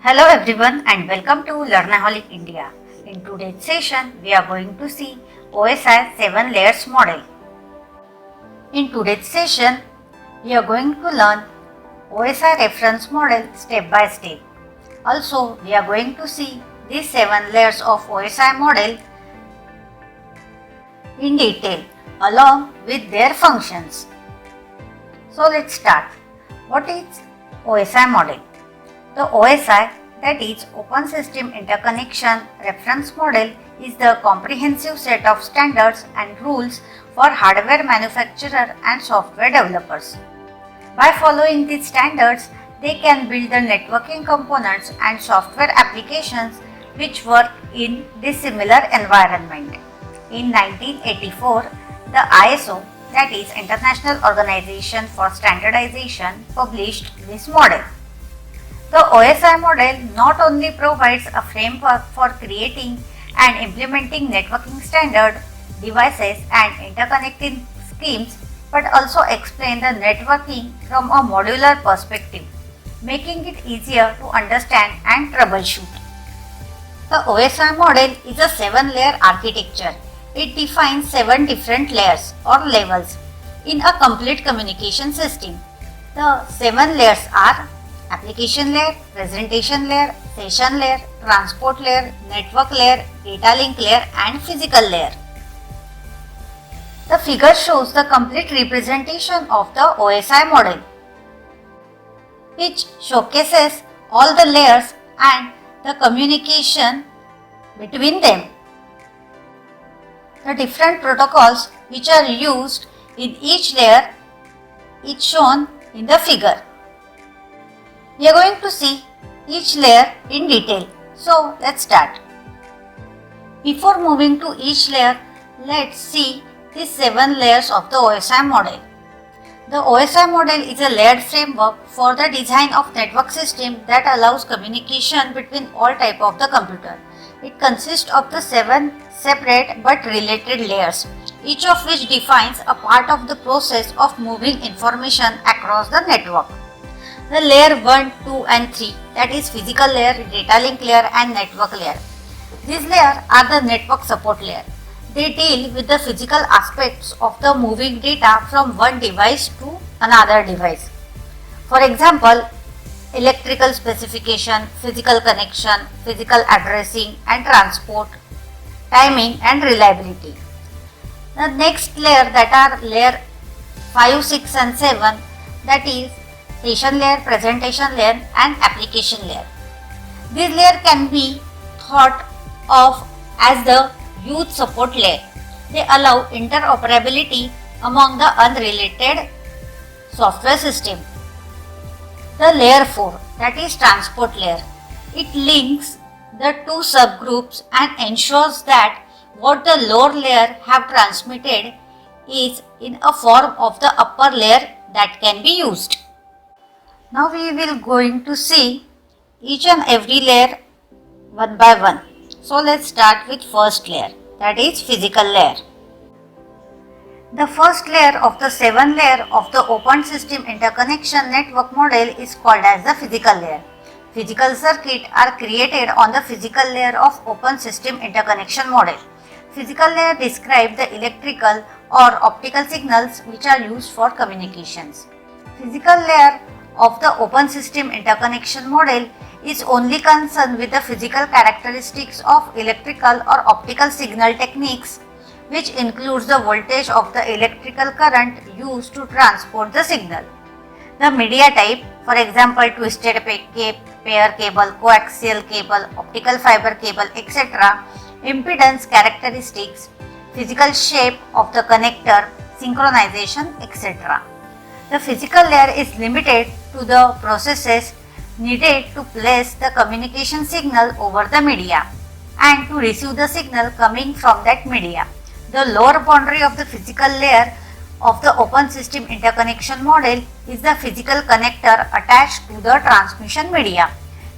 Hello everyone and welcome to Learnaholic India. In today's session, we are going to see OSI 7 layers model. In today's session, we are going to learn OSI reference model step by step. Also, we are going to see these 7 layers of OSI model in detail along with their functions. So let's start. What is OSI model? The OSI, that is Open System Interconnection Reference Model, is the comprehensive set of standards and rules for hardware manufacturer and software developers. By following these standards, they can build the networking components and software applications which work in dissimilar environment. In 1984, the ISO, that is International Organization for Standardization, published this model. The OSI model not only provides a framework for creating and implementing networking standard, devices and interconnecting schemes, but also explains the networking from a modular perspective, making it easier to understand and troubleshoot. The OSI model is a 7-layer architecture. It defines 7 different layers or levels in a complete communication system. The 7 layers are application layer, presentation layer, session layer, transport layer, network layer, data link layer and physical layer. The figure shows the complete representation of the OSI model, which showcases all the layers and the communication between them. The different protocols which are used in each layer is shown in the figure. We are going to see each layer in detail. So let's start. Before moving to each layer, let's see these 7 layers of the OSI model. The OSI model is a layered framework for the design of network system that allows communication between all types of the computer. It consists of the 7 separate but related layers, each of which defines a part of the process of moving information across the network. The layer 1, 2 and 3, that is physical layer, data link layer and network layer. These layers are the network support layer. They deal with the physical aspects of the moving data from one device to another device. For example, electrical specification, physical connection, physical addressing and transport, timing and reliability. The next layer, that are layer 5, 6 and 7, that is session layer, presentation layer and application layer. This layer can be thought of as the youth support layer. They allow interoperability among the unrelated software system. The layer 4, that is transport layer. It links the 2 subgroups and ensures that what the lower layer have transmitted is in a form of the upper layer that can be used. Now we will going to see each and every layer one by one. So let's start with first layer, that is physical layer. The first layer of the 7 layer of the open system interconnection network model is called as the physical layer. Physical circuits are created on the physical layer of open system interconnection model. Physical layer describe the electrical or optical signals which are used for communications. Physical layer of the open system interconnection model is only concerned with the physical characteristics of electrical or optical signal techniques, which includes the voltage of the electrical current used to transport the signal. The media type, for example twisted pair cable, coaxial cable, optical fiber cable, etc., impedance characteristics, physical shape of the connector, synchronization, etc. The physical layer is limited to the processes needed to place the communication signal over the media and to receive the signal coming from that media. The lower boundary of the physical layer of the open system interconnection model is the physical connector attached to the transmission media.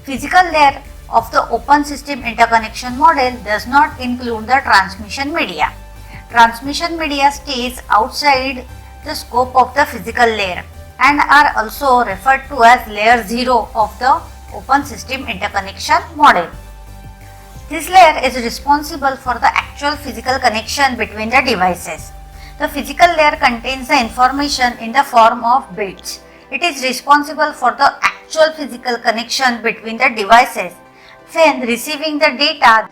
Physical layer of the open system interconnection model does not include the transmission media. Transmission media stays outside the scope of the physical layer and are also referred to as layer 0 of the Open System Interconnection Model. This layer is responsible for the actual physical connection between the devices. The physical layer contains the information in the form of bits. It is responsible for the actual physical connection between the devices. When receiving the data,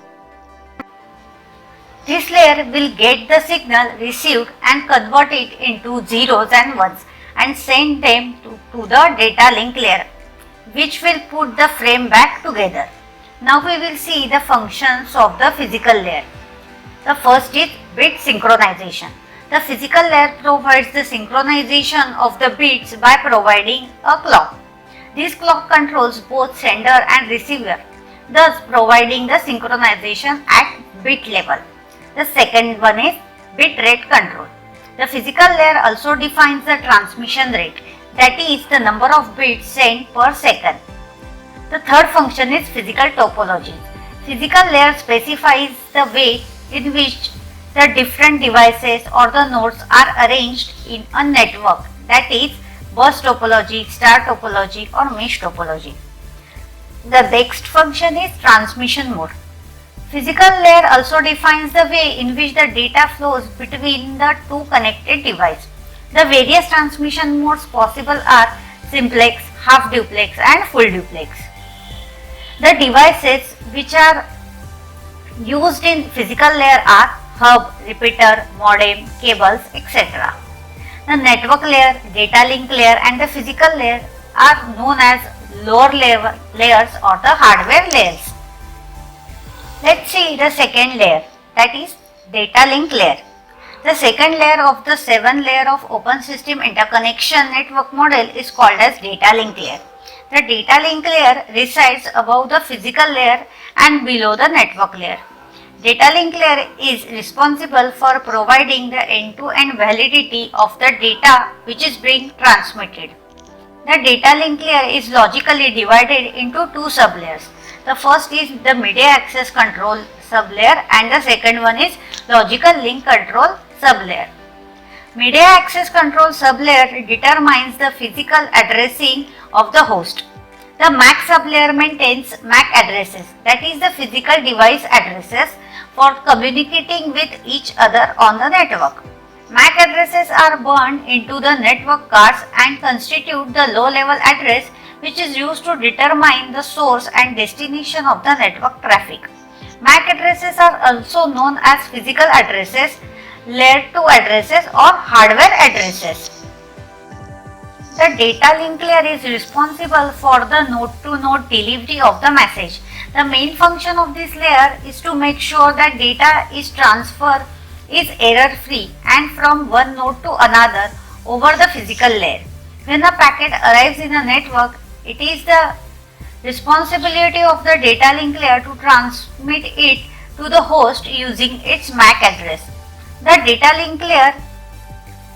this layer will get the signal received and convert it into zeros and ones and send them to the data link layer, which will put the frame back together. Now we will see the functions of the physical layer. The first is bit synchronization. The physical layer provides the synchronization of the bits by providing a clock. This clock controls both sender and receiver, thus providing the synchronization at bit level. The second one is bit rate control. The physical layer also defines the transmission rate, that is the number of bits sent per second. The third function is physical topology. Physical layer specifies the way in which the different devices or the nodes are arranged in a network, that is bus topology, star topology or mesh topology. The next function is transmission mode. Physical layer also defines the way in which the data flows between the two connected devices. The various transmission modes possible are simplex, half duplex and full duplex. The devices which are used in physical layer are hub, repeater, modem, cables, etc. The network layer, data link layer and the physical layer are known as lower layers or the hardware layers. Let's see the second layer, that is data link layer. The second layer of the 7 layer of open system interconnection network model is called as data link layer. The data link layer resides above the physical layer and below the network layer. Data link layer is responsible for providing the end-to-end validity of the data which is being transmitted. The data link layer is logically divided into two sublayers. The first is the media access control sublayer and the second one is logical link control sublayer. Media access control sublayer determines the physical addressing of the host. The MAC sublayer maintains MAC addresses, that is the physical device addresses for communicating with each other on the network. MAC addresses are burned into the network cards and constitute the low-level address which is used to determine the source and destination of the network traffic. MAC addresses are also known as physical addresses, layer 2 addresses or hardware addresses. The data link layer is responsible for the node-to-node delivery of the message. The main function of this layer is to make sure that data is transferred is error-free and from one node to another over the physical layer. When a packet arrives in a network, it is the responsibility of the data link layer to transmit it to the host using its MAC address. The data link layer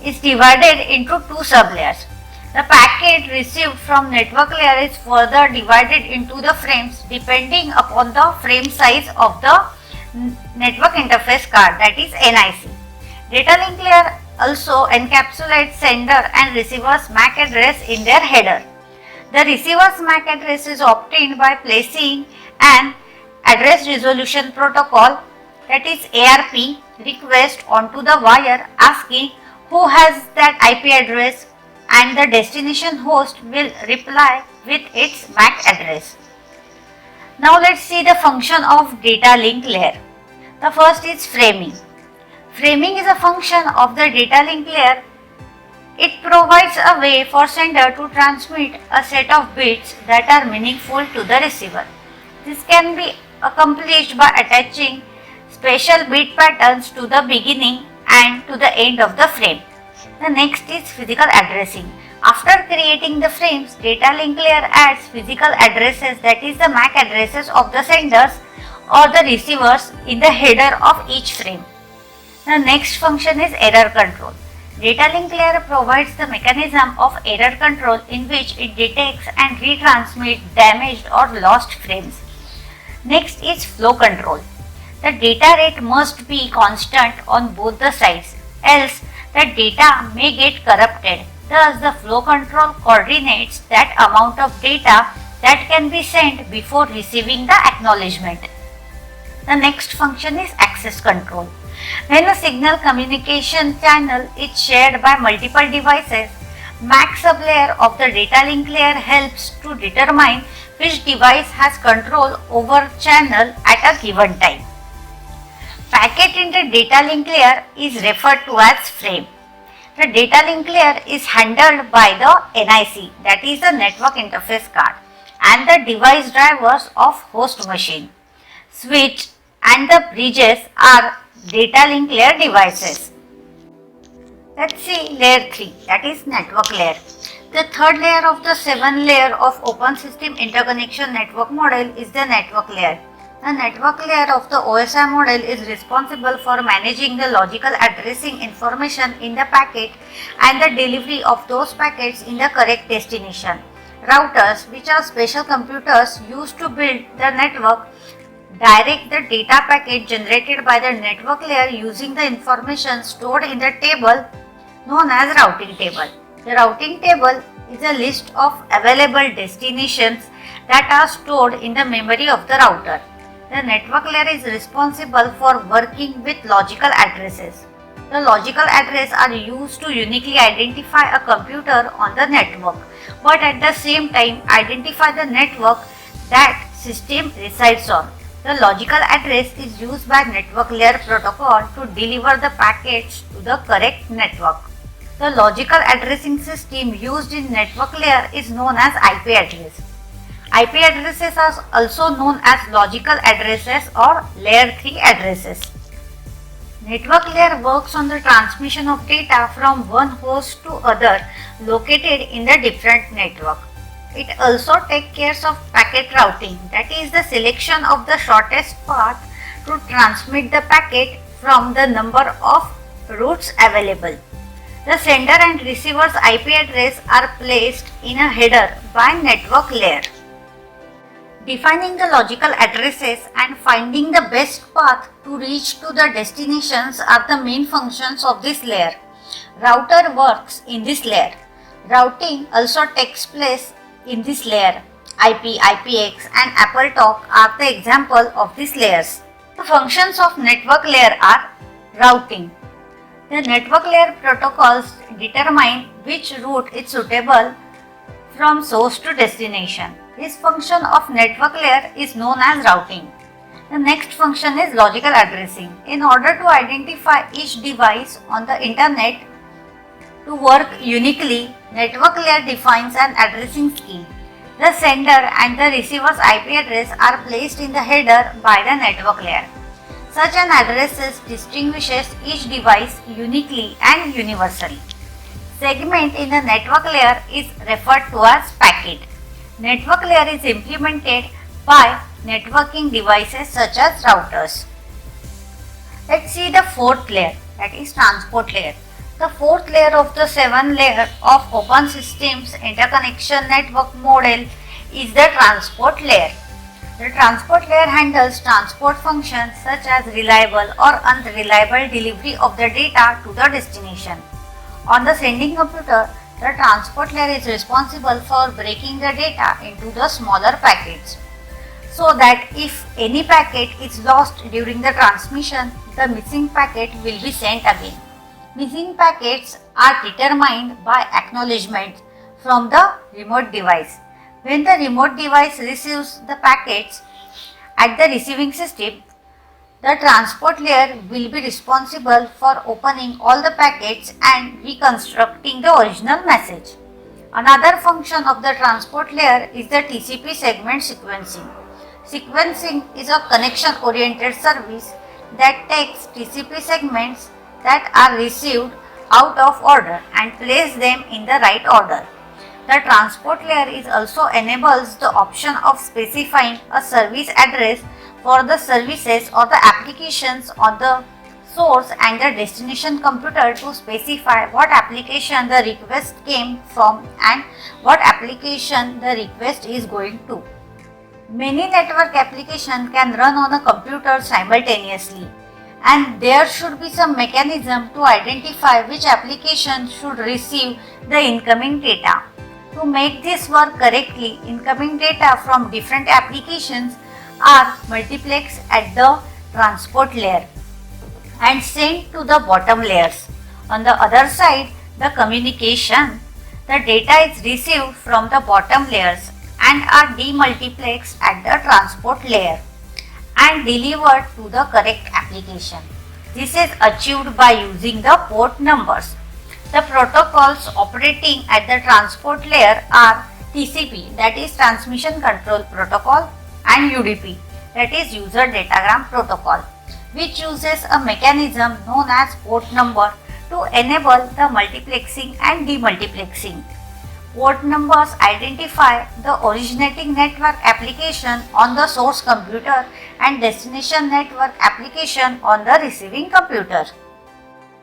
is divided into two sublayers. The packet received from network layer is further divided into the frames depending upon the frame size of the network interface card, that is NIC. Data link layer also encapsulates sender and receiver's MAC address in their header. The receiver's MAC address is obtained by placing an address resolution protocol, that is ARP, request onto the wire asking who has that IP address, and the destination host will reply with its MAC address. Now let's see the function of data link layer. The first is framing. Framing is a function of the data link layer. It provides a way for sender to transmit a set of bits that are meaningful to the receiver. This can be accomplished by attaching special bit patterns to the beginning and to the end of the frame. The next is physical addressing. After creating the frames, data link layer adds physical addresses, that is the MAC addresses of the senders or the receivers in the header of each frame. The next function is error control. Data link layer provides the mechanism of error control in which it detects and retransmits damaged or lost frames. Next is flow control. The data rate must be constant on both the sides, else the data may get corrupted. Thus, the flow control coordinates that amount of data that can be sent before receiving the acknowledgement. The next function is access control. When a signal communication channel is shared by multiple devices, MAC sublayer of the data link layer helps to determine which device has control over channel at a given time. Packet in the data link layer is referred to as frame. The data link layer is handled by the NIC, that is the network interface card, and the device drivers of host machine. Switch and the bridges are data link layer devices. Let's see layer 3, that is network layer. The third layer of the 7 layer of open system interconnection network model is the network layer. The network layer of the OSI model is responsible for managing the logical addressing information in the packet and the delivery of those packets in the correct destination. Routers, which are special computers used to build the network, direct the data packet generated by the network layer using the information stored in the table known as routing table. The routing table is a list of available destinations that are stored in the memory of the router. The network layer is responsible for working with logical addresses. The logical addresses are used to uniquely identify a computer on the network, but at the same time identify the network that system resides on. The logical address is used by network layer protocol to deliver the packets to the correct network. The logical addressing system used in network layer is known as IP address. IP addresses are also known as logical addresses or layer 3 addresses. Network layer works on the transmission of data from one host to other located in the different network. It also takes care of packet routing, that is the selection of the shortest path to transmit the packet from the number of routes available. The sender and receiver's IP address are placed in a header by network layer. Defining the logical addresses and finding the best path to reach to the destinations are the main functions of this layer. Router works in this layer. Routing also takes place in this layer. IP, IPX and AppleTalk are the example of these layers. The functions of network layer are routing. The network layer protocols determine which route is suitable from source to destination. This function of network layer is known as routing. The next function is logical addressing. In order to identify each device on the internet to work uniquely, network layer defines an addressing scheme. The sender and the receiver's IP address are placed in the header by the network layer. Such an address distinguishes each device uniquely and universally. Segment in the network layer is referred to as packet. Network layer is implemented by networking devices such as routers. Let's see the fourth layer, that is transport layer. The fourth layer of the 7 layer of open systems interconnection network model is the transport layer. The transport layer handles transport functions such as reliable or unreliable delivery of the data to the destination. On the sending computer, the transport layer is responsible for breaking the data into the smaller packets, so that if any packet is lost during the transmission, the missing packet will be sent again. Missing packets are determined by acknowledgement from the remote device. When the remote device receives the packets at the receiving system, the transport layer will be responsible for opening all the packets and reconstructing the original message. Another function of the transport layer is the TCP segment sequencing. Sequencing is a connection-oriented service that takes TCP segments that are received out of order and place them in the right order. The transport layer is also enables the option of specifying a service address for the services or the applications on the source and the destination computer to specify what application the request came from and what application the request is going to. Many network applications can run on a computer simultaneously, and there should be some mechanism to identify which application should receive the incoming data. To make this work correctly, incoming data from different applications are multiplexed at the transport layer and sent to the bottom layers. On the other side, the communication, the data is received from the bottom layers and are demultiplexed at the transport layer and delivered to the correct application. This is achieved by using the port numbers. The protocols operating at the transport layer are TCP, that is Transmission Control Protocol, and UDP, that is User Datagram Protocol, which uses a mechanism known as port number to enable the multiplexing and demultiplexing. Port numbers identify the originating network application on the source computer and destination network application on the receiving computer.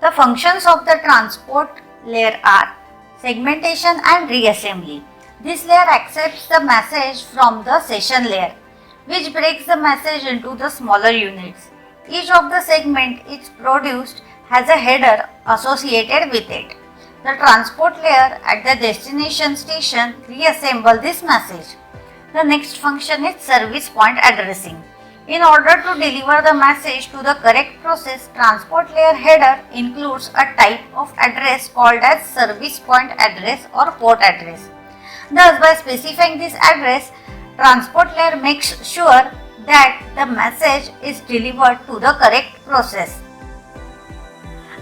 The functions of the transport layer are segmentation and reassembly. This layer accepts the message from the session layer, which breaks the message into the smaller units. Each of the segment is produced has a header associated with it. The transport layer at the destination station reassemble this message. The next function is service point addressing. In order to deliver the message to the correct process, transport layer header includes a type of address called as service point address or port address. Thus, by specifying this address, transport layer makes sure that the message is delivered to the correct process.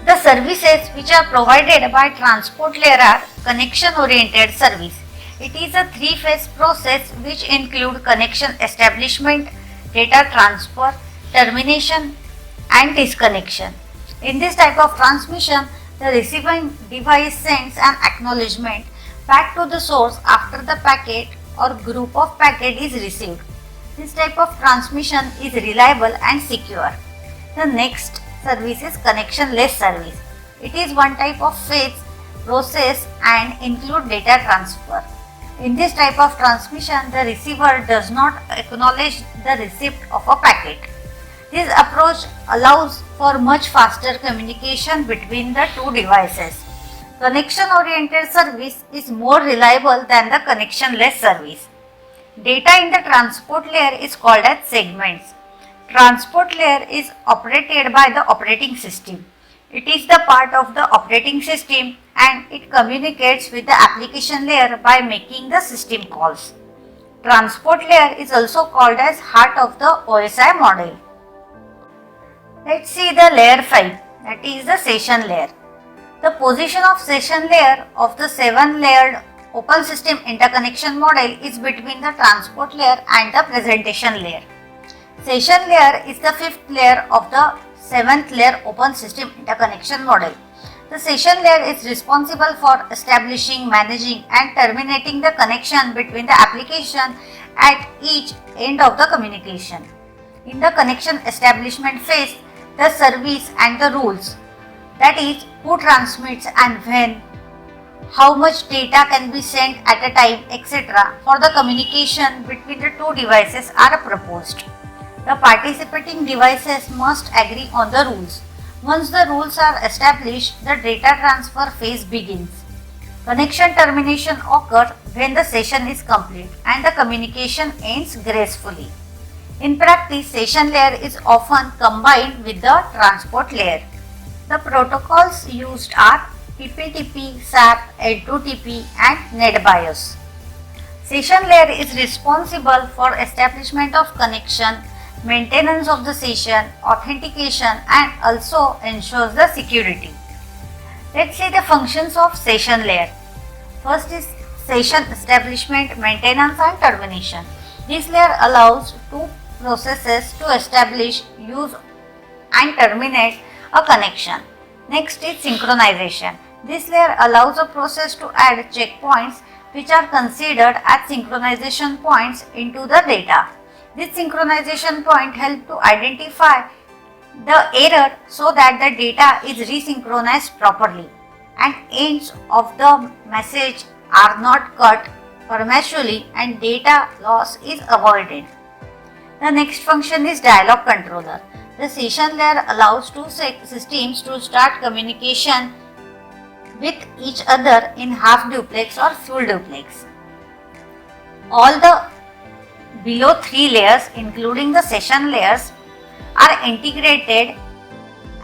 The services which are provided by transport layer are connection-oriented service. It is a three-phase process which include connection establishment, data transfer, termination and disconnection. In this type of transmission, the receiving device sends an acknowledgement back to the source after the packet or group of packet is received. This type of transmission is reliable and secure. The next service is connectionless service. It is one type of phase process and include data transfer. In this type of transmission, the receiver does not acknowledge the receipt of a packet. This approach allows for much faster communication between the two devices. Connection-oriented service is more reliable than the connectionless service. Data in the transport layer is called as segments. Transport layer is operated by the operating system. It is the part of the operating system and it communicates with the application layer by making the system calls. Transport layer is also called as heart of the OSI model. Let's see the layer 5, that is the session layer. The position of session layer of the 7-layered open system interconnection model is between the transport layer and the presentation layer. Session layer is the 5th layer of the 7th layer open system interconnection model. The session layer is responsible for establishing, managing and terminating the connection between the application at each end of the communication. In the connection establishment phase, the service and the rules, that is, who transmits and when, how much data can be sent at a time, etc. for the communication between the two devices are proposed. The participating devices must agree on the rules. Once the rules are established, the data transfer phase begins. Connection termination occurs when the session is complete and the communication ends gracefully. In practice, session layer is often combined with the transport layer. The protocols used are PPTP, SAP, L2TP and NetBIOS. Session layer is responsible for establishment of connection, maintenance of the session, authentication and also ensures the security. Let's see the functions of session layer. First is session establishment, maintenance and termination. This layer allows two processes to establish, use and terminate a connection. Next is synchronization. This layer allows a process to add checkpoints which are considered as synchronization points into the data. This synchronization point helps to identify the error so that the data is resynchronized properly and ends of the message are not cut prematurely and data loss is avoided. The next function is dialog controller. The session layer allows two systems to start communication with each other in half duplex or full duplex. All the below 3 layers, including the session layers, are integrated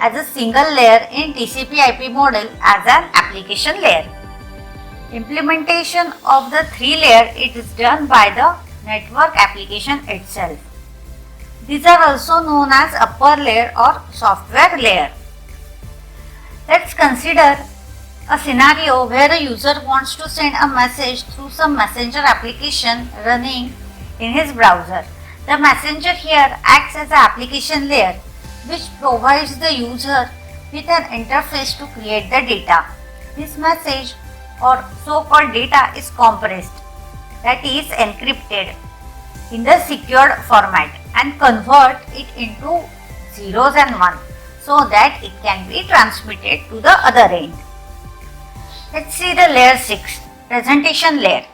as a single layer in TCP/IP model as an application layer. Implementation of the 3 layer is done by the network application itself. These are also known as upper layer or software layer. Let's consider a scenario where a user wants to send a message through some messenger application running in his browser. The messenger here acts as an application layer which provides the user with an interface to create the data. This message or so-called data is compressed, that is encrypted in the secured format, and convert it into zeros and ones so that it can be transmitted to the other end. Let's see the layer 6, presentation layer.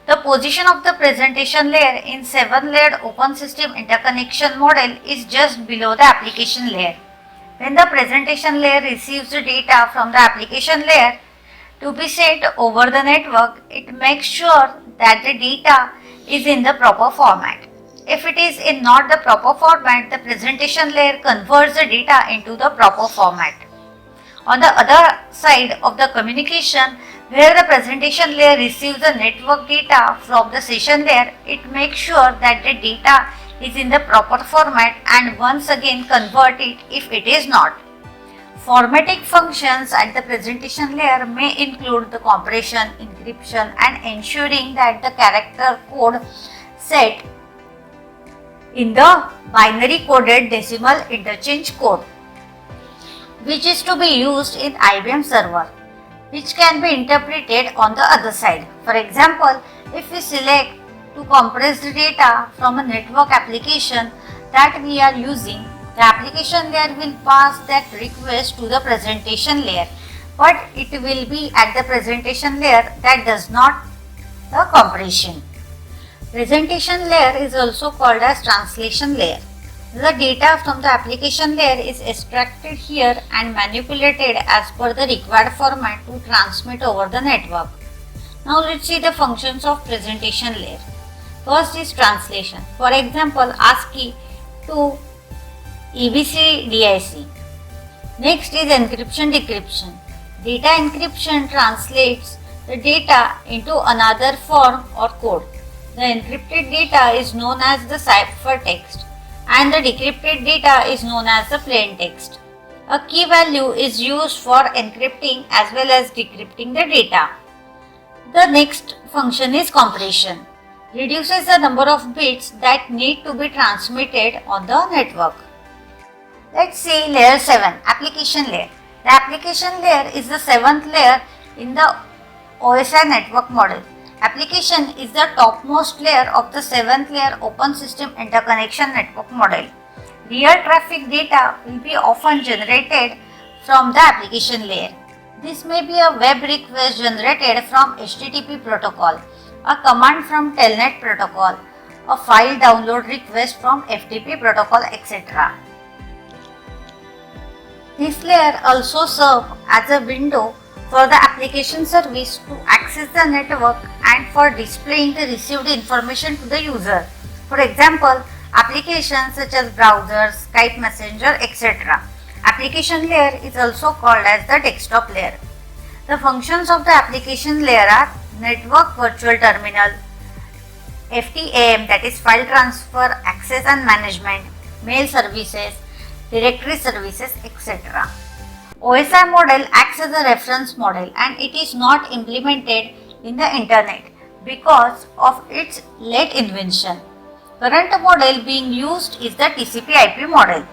The position of the presentation layer in 7-layered open system interconnection model is just below the application layer. When the presentation layer receives the data from the application layer to be sent over the network, it makes sure that the data is in the proper format. If it is in not the proper format, the presentation layer converts the data into the proper format. On the other side of the communication, where the presentation layer receives the network data from the session layer, it makes sure that the data is in the proper format and once again convert it if it is not. Formatting functions at the presentation layer may include the compression, encryption, and ensuring that the character code set in the binary coded decimal interchange code, which is to be used in IBM server, which can be interpreted on the other side. For example, if we select to compress the data from a network application that we are using, the application layer will pass that request to the presentation layer, but it will be at the presentation layer that does not the compression. Presentation layer is also called as translation layer. The data from the application layer is extracted here and manipulated as per the required format to transmit over the network. Now let's see the functions of presentation layer. First is translation. For example, ASCII to EBCDIC. Next is encryption decryption. Data encryption translates the data into another form or code. The encrypted data is known as the ciphertext and the decrypted data is known as the plain text. A key value is used for encrypting as well as decrypting the data. The next function is compression. Reduces the number of bits that need to be transmitted on the network. Let's see layer 7, application layer. The application layer is the 7th layer in the OSI network model. Application is the topmost layer of the 7th layer open system interconnection network model. Real traffic data will be often generated from the application layer. This may be a web request generated from HTTP protocol, a command from Telnet protocol, a file download request from FTP protocol, etc. This layer also serves as a window for the application service to access the network and for displaying the received information to the user. For example, applications such as browsers, Skype Messenger, etc. Application layer is also called as the desktop layer. The functions of the application layer are network virtual terminal, FTAM, that is file transfer, access and management, mail services, directory services, etc. OSI model acts as a reference model and it is not implemented in the internet because of its late invention. Current model being used is the TCP/IP model.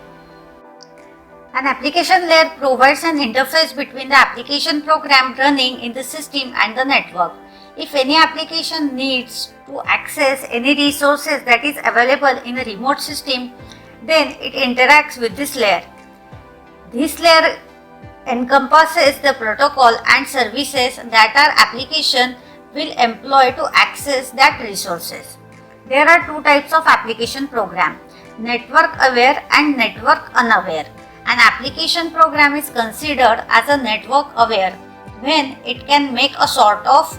An application layer provides an interface between the application program running in the system and the network. If any application needs to access any resources that is available in a remote system, then it interacts with this layer. This layer encompasses the protocol and services that our application will employ to access that resources. There are two types of application program, network aware and network unaware. An application program is considered as a network aware when it can make a sort of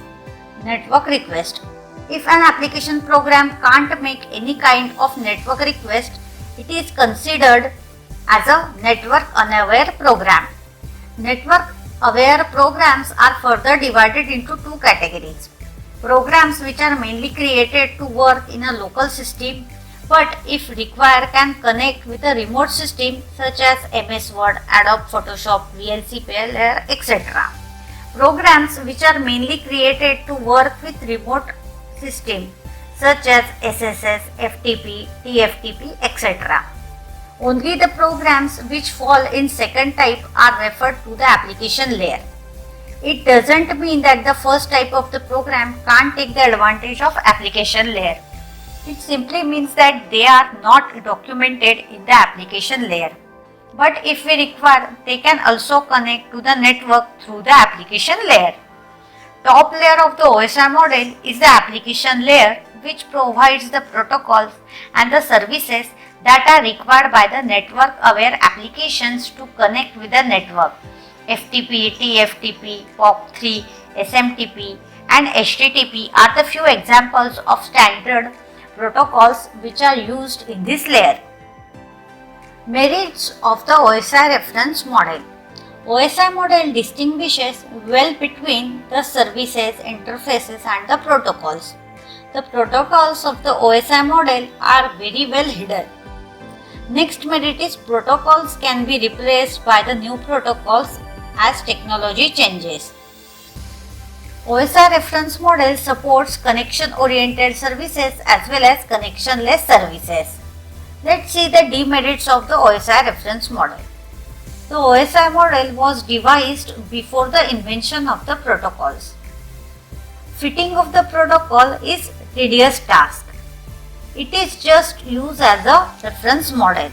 network request. If an application program can't make any kind of network request, it is considered as a network unaware program. Network aware programs are further divided into two categories. Programs which are mainly created to work in a local system but if required can connect with a remote system such as MS Word, Adobe Photoshop, VLC Player, etc. Programs which are mainly created to work with remote system such as SSS, FTP, TFTP, etc. Only the programs which fall in second type are referred to the application layer. It doesn't mean that the first type of the program can't take the advantage of application layer. It simply means that they are not documented in the application layer. But if we require, they can also connect to the network through the application layer. Top layer of the OSI model is the application layer, which provides the protocols and the services that are required by the network aware applications to connect with the network. FTP, TFTP, POP3, SMTP and HTTP are the few examples of standard protocols which are used in this layer. Merits of the OSI reference model. OSI model distinguishes well between the services, interfaces and the protocols. The protocols of the OSI model are very well hidden. Next merit is protocols can be replaced by the new protocols as technology changes. OSI reference model supports connection-oriented services as well as connection-less services. Let's see the demerits of the OSI reference model. The OSI model was devised before the invention of the protocols. Fitting of the protocol is tedious task. It is just used as a reference model.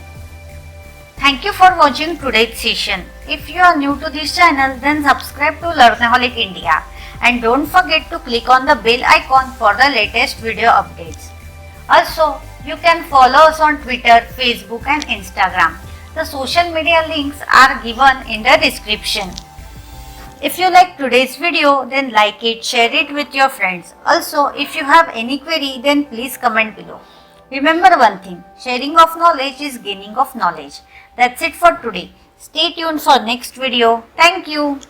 Thank you for watching today's session. If you are new to this channel, then subscribe to Learnaholic India and don't forget to click on the bell icon for the latest video updates. Also, you can follow us on Twitter, Facebook and Instagram. The social media links are given in the description. If you like today's video, then like it, share it with your friends. Also, if you have any query, then please comment below. Remember one thing, sharing of knowledge is gaining of knowledge. That's it for today. Stay tuned for next video. Thank you.